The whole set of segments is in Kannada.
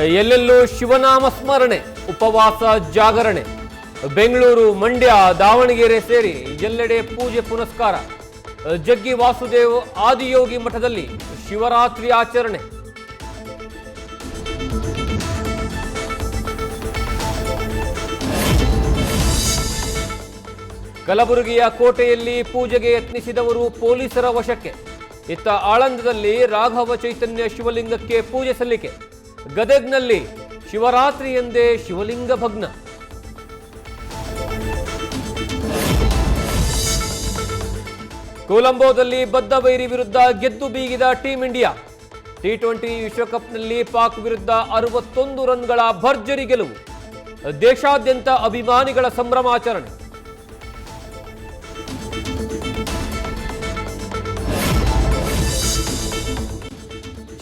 ಎಲ್ಲೆಲ್ಲೂ ಶಿವನಾಮ ಸ್ಮರಣೆ, ಉಪವಾಸ ಜಾಗರಣೆ. ಬೆಂಗಳೂರು, ಮಂಡ್ಯ, ದಾವಣಗೆರೆ ಸೇರಿ ಎಲ್ಲೆಡೆ ಪೂಜೆ ಪುನಸ್ಕಾರ. ಜಗ್ಗಿ ವಾಸುದೇವ್ ಆದಿಯೋಗಿ ಮಠದಲ್ಲಿ ಶಿವರಾತ್ರಿ ಆಚರಣೆ. ಕಲಬುರಗಿಯ ಕೋಟೆಯಲ್ಲಿ ಪೂಜೆಗೆ ಯತ್ನಿಸಿದವರು ಪೊಲೀಸರ ವಶಕ್ಕೆ. ಇತ್ತ ಆಳಂದದಲ್ಲಿ ರಾಘವ ಚೈತನ್ಯ ಶಿವಲಿಂಗಕ್ಕೆ ಪೂಜೆ ಸಲ್ಲಿಕೆ. ಗದಗ್ನಲ್ಲಿ ಶಿವರಾತ್ರಿ ಎಂದೇ ಶಿವಲಿಂಗ ಭಗ್ನ. ಕೊಲಂಬೋದಲ್ಲಿ ಬದ್ಧ ವೈರಿ ವಿರುದ್ಧ ಗೆದ್ದು ಬೀಗಿದ ಟೀಂ ಇಂಡಿಯಾ. ಟಿ20 ವಿಶ್ವಕಪ್ನಲ್ಲಿ ಪಾಕ್ ವಿರುದ್ಧ 61 ರನ್ಗಳ ಭರ್ಜರಿ ಗೆಲುವು. ದೇಶಾದ್ಯಂತ ಅಭಿಮಾನಿಗಳ ಸಂಭ್ರಮಾಚರಣೆ.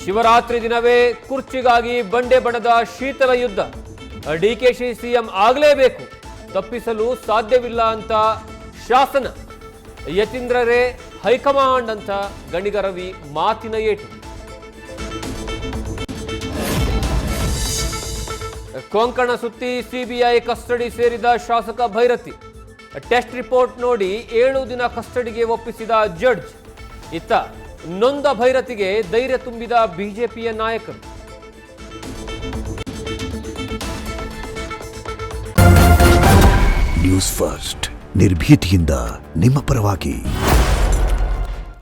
ಶಿವರಾತ್ರಿ ದಿನವೇ ಕುರ್ಚಿಗಾಗಿ ಬಂಡೆ ಬಣದ ಶೀತಲ ಯುದ್ಧ. ಡಿಕೆಶಿ ಸಿಎಂ ಆಗಲೇಬೇಕು, ತಪ್ಪಿಸಲು ಸಾಧ್ಯವಿಲ್ಲ ಅಂತ ಶಾಸನ. ಯತೀಂದ್ರರೇ ಹೈಕಮಾಂಡ್ ಅಂತ ಗಣಿಗ ರವಿ ಮಾತಿನ ಏಟು. ಕೊಂಕಣ ಸುತ್ತಿ ಸಿಬಿಐ ಕಸ್ಟಡಿ ಸೇರಿದ ಶಾಸಕ ಭೈರತಿ. ಟೆಸ್ಟ್ ರಿಪೋರ್ಟ್ ನೋಡಿ 7 ದಿನ ಕಸ್ಟಡಿಗೆ ಒಪ್ಪಿಸಿದ ಜಡ್ಜ್. ಇತ್ತ ನೊಂದ ಭೈರತಿಗೆ ಧೈರ್ಯ ತುಂಬಿದ ಬಿಜೆಪಿಯ ನಾಯಕರು. ನ್ಯೂಸ್ ಫಸ್ಟ್, ನಿರ್ಭೀತಿಯಿಂದ ನಿಮ್ಮ ಪರವಾಗಿ.